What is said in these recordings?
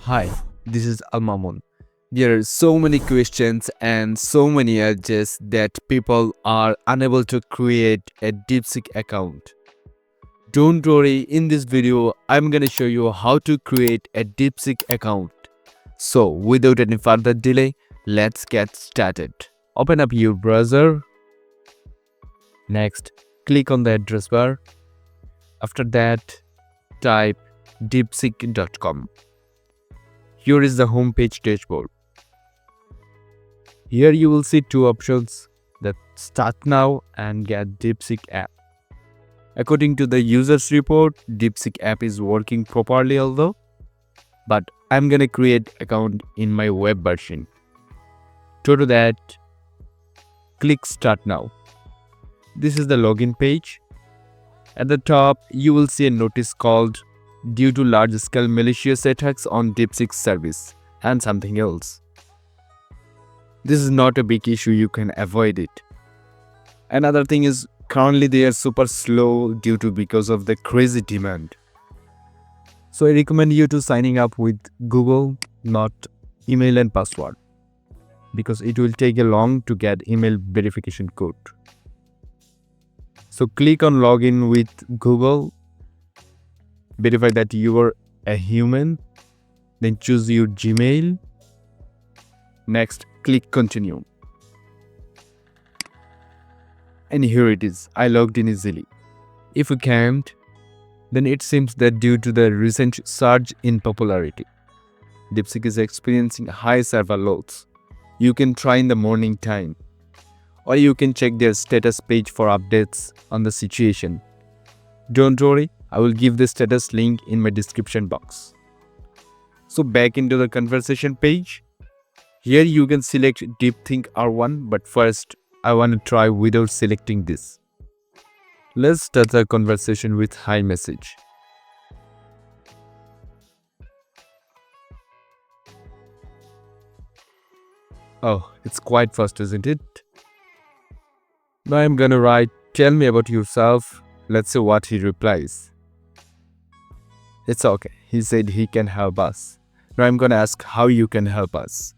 Hi, this is Al-Mamun. There are so many questions and so many edges that people are unable to create a DeepSeek account. Don't worry, in this video, I'm gonna show you how to create a DeepSeek account. So, without any further delay, let's get started. Open up your browser. Next, click on the address bar. After that, type deepseek.com. Here is the homepage dashboard. Here you will see two options, that Start Now and Get DeepSeek app. According to the user's report, DeepSeek app is working properly but I'm gonna create account in my web version. To do that, click Start Now. This is the login page. At the top, you will see a notice called due to large-scale malicious attacks on DeepSeek's service and something else. This is not a big issue, you can avoid it. Another thing is currently they are super slow because of the crazy demand. So I recommend you to signing up with Google, not email and password, because it will take a long to get email verification code. So click on login with Google. Verify that you are a human, then choose your Gmail. Next, click continue. And here it is, I logged in easily. If you can't, then it seems that due to the recent surge in popularity, DeepSeek is experiencing high server loads. You can try in the morning time, or you can check their status page for updates on the situation. Don't worry, I will give the status link in my description box. So back into the conversation page. Here you can select DeepSeek R1, but first I want to try without selecting this. Let's start the conversation with hi message. Oh, it's quite fast, isn't it? Now I'm gonna write, tell me about yourself. Let's see what he replies. It's okay. He said he can help us. Now I'm gonna ask how you can help us.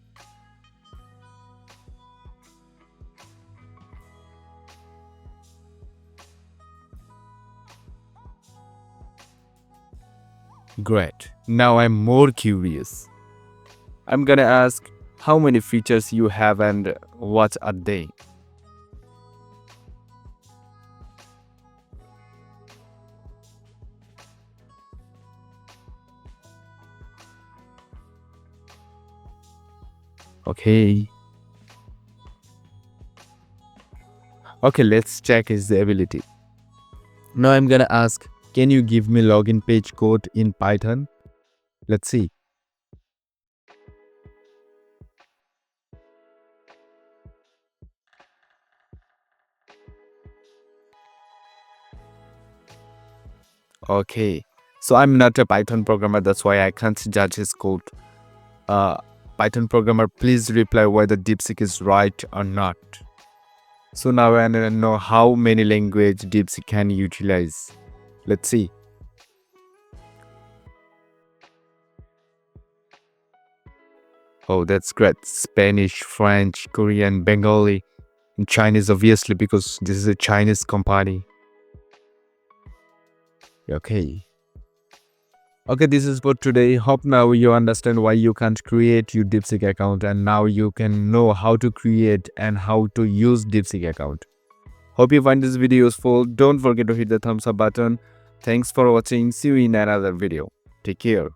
Great. Now I'm more curious. I'm gonna ask how many features you have and what are they. Okay, let's check his ability. Now I'm gonna ask, can you give me login page code in Python? Let's see. Okay, so I'm not a Python programmer, that's why I can't judge his code. Python programmer, please reply whether DeepSeek is right or not. So now I know how many language DeepSeek can utilize. Let's see. Oh, that's great. Spanish, French, Korean, Bengali, and Chinese, obviously, because this is a Chinese company. Okay, this is for today. Hope now you understand why you can't create your DeepSeek account, and now you can know how to create and how to use DeepSeek account. Hope you find this video useful. Don't forget to hit the thumbs up button. Thanks for watching. See you in another video. Take care.